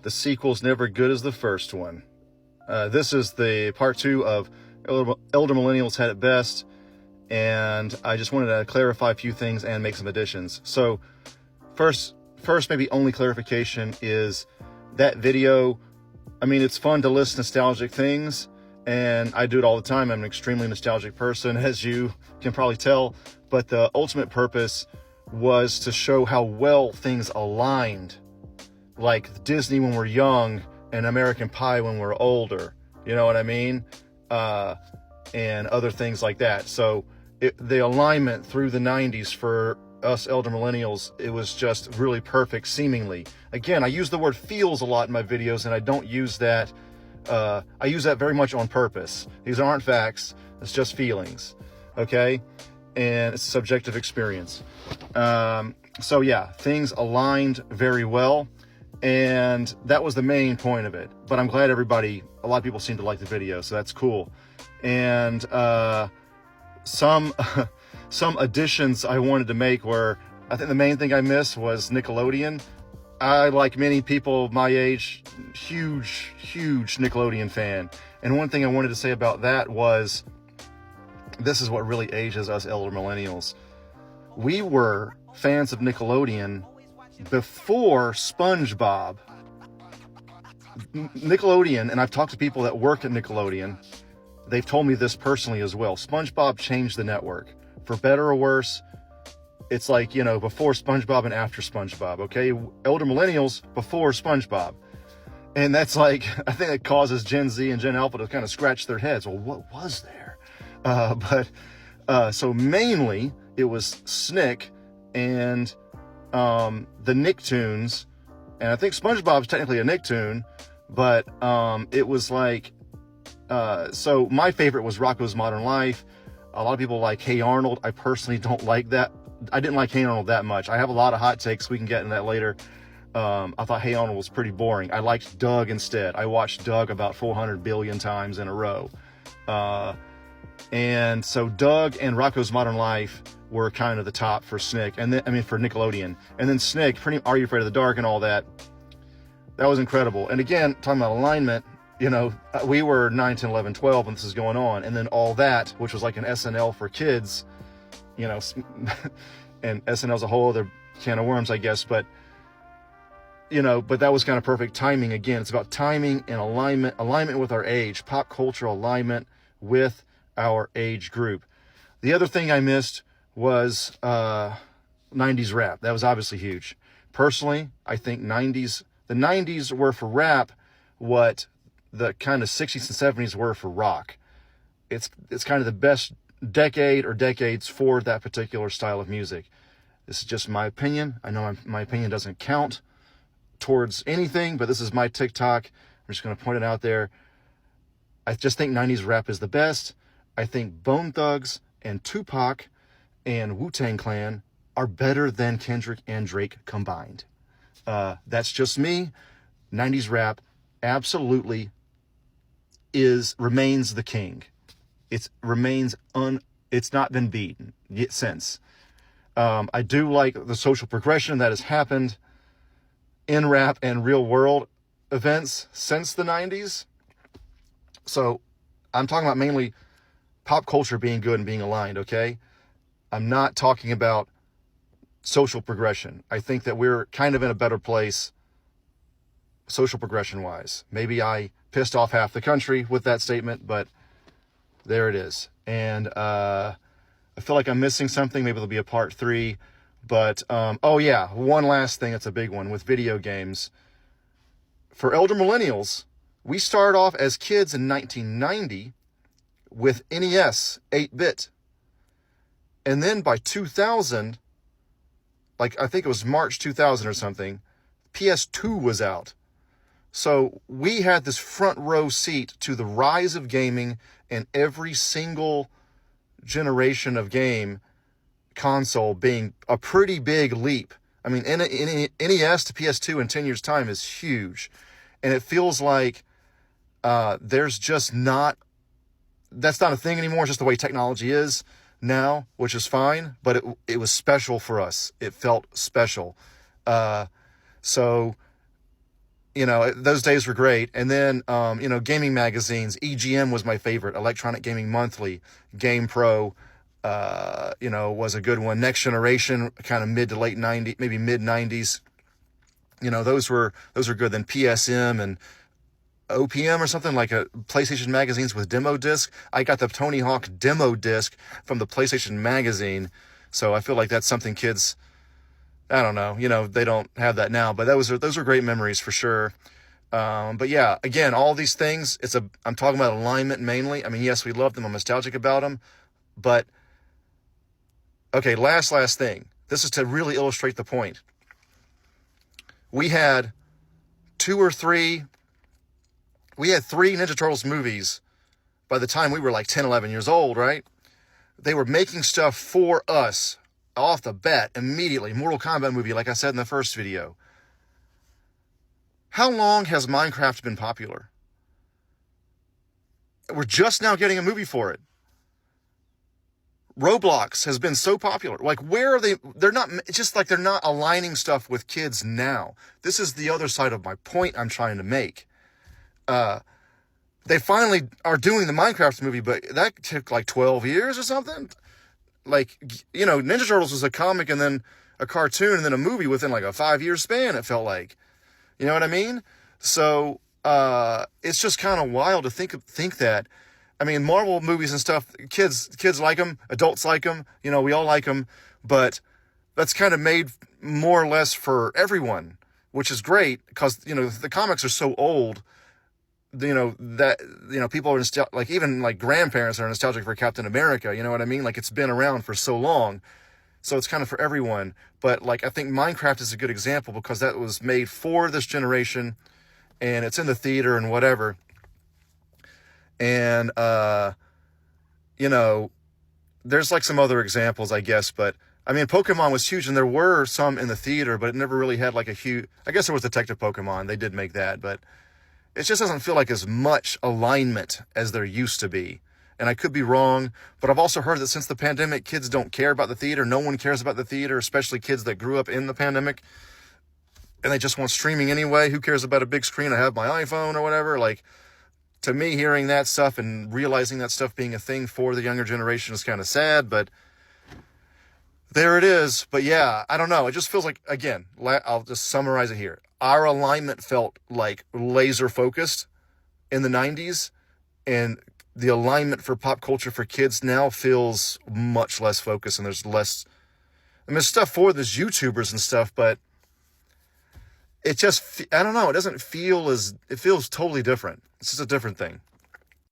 the sequel's never good as the first one. This is the part 2 of Elder Millennials Had It Best, and I just wanted to clarify a few things and make some additions. So first maybe only clarification is that video, I mean, it's fun to list nostalgic things, and I do it all the time. I'm an extremely nostalgic person, as you can probably tell, but the ultimate purpose was to show how well things aligned, like Disney when we're young and American Pie when we're older, you know what I mean? And other things like that. So the alignment through the 90s for us elder millennials, it was just really perfect, seemingly. Again, I use the word feels a lot in my videos, and I don't use that. I use that very much on purpose. These aren't facts. It's just feelings. Okay? And it's a subjective experience. So yeah, things aligned very well. And that was the main point of it. But I'm glad a lot of people seem to like the video, so that's cool. And some additions I wanted to make were, I think the main thing I missed was Nickelodeon. I, like many people my age, huge Nickelodeon fan. And one thing I wanted to say about that was, this is what really ages us elder millennials. We were fans of Nickelodeon before SpongeBob. Nickelodeon, and I've talked to people that work at Nickelodeon, they've told me this personally as well. SpongeBob changed the network. For better or worse, it's like, you know, before SpongeBob and after SpongeBob, okay? Elder millennials before SpongeBob. And that's like, I think it causes Gen Z and Gen Alpha to kind of scratch their heads. Well, what was there? So mainly it was Snick and the Nicktoons, and I think SpongeBob's technically a Nicktoon, but it was like, so my favorite was Rocko's Modern Life. A lot of people like Hey Arnold. I personally don't like that. I didn't like Hey Arnold that much. I have a lot of hot takes. We can get into that later. I thought Hey Arnold was pretty boring. I liked Doug instead. I watched Doug about 400 billion times in a row. And so Doug and Rocko's Modern Life were kind of the top for Snick, and then, for Nickelodeon. And then Snick, Are You Afraid of the Dark and all that, that was incredible. And again, talking about alignment, you know, we were 9, 10, 11, 12 when this is going on. And then All That, which was like an SNL for kids, you know, and SNL's a whole other can of worms, I guess. But, you know, but that was kind of perfect timing. Again, it's about timing and alignment with our age, pop culture alignment with our age group. The other thing I missed was 90s rap. That was obviously huge. Personally, I think the 90s were for rap what the kind of 60s and 70s were for rock. It's kind of the best decade or decades for that particular style of music. This is just my opinion. I know my opinion doesn't count towards anything, but this is my TikTok. I'm just going to point it out there. I just think 90s rap is the best. I think Bone Thugs and Tupac and Wu-Tang Clan are better than Kendrick and Drake combined. That's just me. 90s rap absolutely remains the king. It's not been beaten since. I do like the social progression that has happened in rap and real world events since the 90s. So I'm talking about mainly pop culture being good and being aligned, okay? I'm not talking about social progression. I think that we're kind of in a better place social progression wise. Maybe I pissed off half the country with that statement, but there it is. And I feel like I'm missing something. Maybe there'll be a part 3. But, oh yeah, one last thing that's a big one with video games. For elder millennials, we started off as kids in 1990 with NES 8-bit. And then by 2000, like I think it was March 2000 or something, PS2 was out. So we had this front row seat to the rise of gaming, and every single generation of game console being a pretty big leap. I mean, NES to PS2 in 10 years' time is huge. And it feels like there's just that's not a thing anymore. It's just the way technology is now, which is fine. But it was special for us. It felt special. So You know, those days were great. And then, you know, gaming magazines, EGM was my favorite, Electronic Gaming Monthly, Game Pro, you know, was a good one. Next Generation, kind of mid to late 90s, maybe mid 90s. You know, those were good. Then PSM and OPM or something, like a PlayStation magazines with demo disc. I got the Tony Hawk demo disc from the PlayStation magazine. So I feel like that's something kids, I don't know, you know, they don't have that now, but those are great memories for sure. But yeah, again, all these things, I'm talking about alignment mainly. I mean, yes, we love them. I'm nostalgic about them, but okay, last thing. This is to really illustrate the point. We had three Ninja Turtles movies by the time we were like 10, 11 years old, right? They were making stuff for us off the bat immediately. Mortal Kombat movie, like I said in the first video. How long has Minecraft been popular? We're just now getting a movie for it. Roblox has been so popular. Like, where are they? They're not, it's just like they're not aligning stuff with kids now. This is the other side of my point I'm trying to make. They finally are doing the Minecraft movie, but that took like 12 years or something. Like, you know, Ninja Turtles was a comic and then a cartoon and then a movie within like a 5-year span, it felt like. You know what I mean? So, it's just kind of wild to think that. I mean, Marvel movies and stuff, kids like them, adults like them, you know, we all like them, but that's kind of made more or less for everyone, which is great because, you know, the comics are so old, you know, that, you know, people are like, even like grandparents are nostalgic for Captain America, you know what I mean? Like, it's been around for so long, so it's kind of for everyone. But like, I think Minecraft is a good example because that was made for this generation and it's in the theater and whatever. And, you know, there's like some other examples, I guess, but I mean, Pokemon was huge and there were some in the theater, but it never really had like a huge, I guess there was Detective Pokemon. They did make that, but it just doesn't feel like as much alignment as there used to be. And I could be wrong, but I've also heard that since the pandemic, kids don't care about the theater. No one cares about the theater, especially kids that grew up in the pandemic and they just want streaming anyway. Who cares about a big screen? I have my iPhone or whatever. Like, to me, hearing that stuff and realizing that stuff being a thing for the younger generation is kind of sad, but there it is. But yeah, I don't know. It just feels like, again, I'll just summarize it here. Our alignment felt like laser focused in the 90s, and the alignment for pop culture for kids now feels much less focused, and there's less, I mean, there's stuff for those YouTubers and stuff, but it just, I don't know, it doesn't feel it feels totally different. It's just a different thing.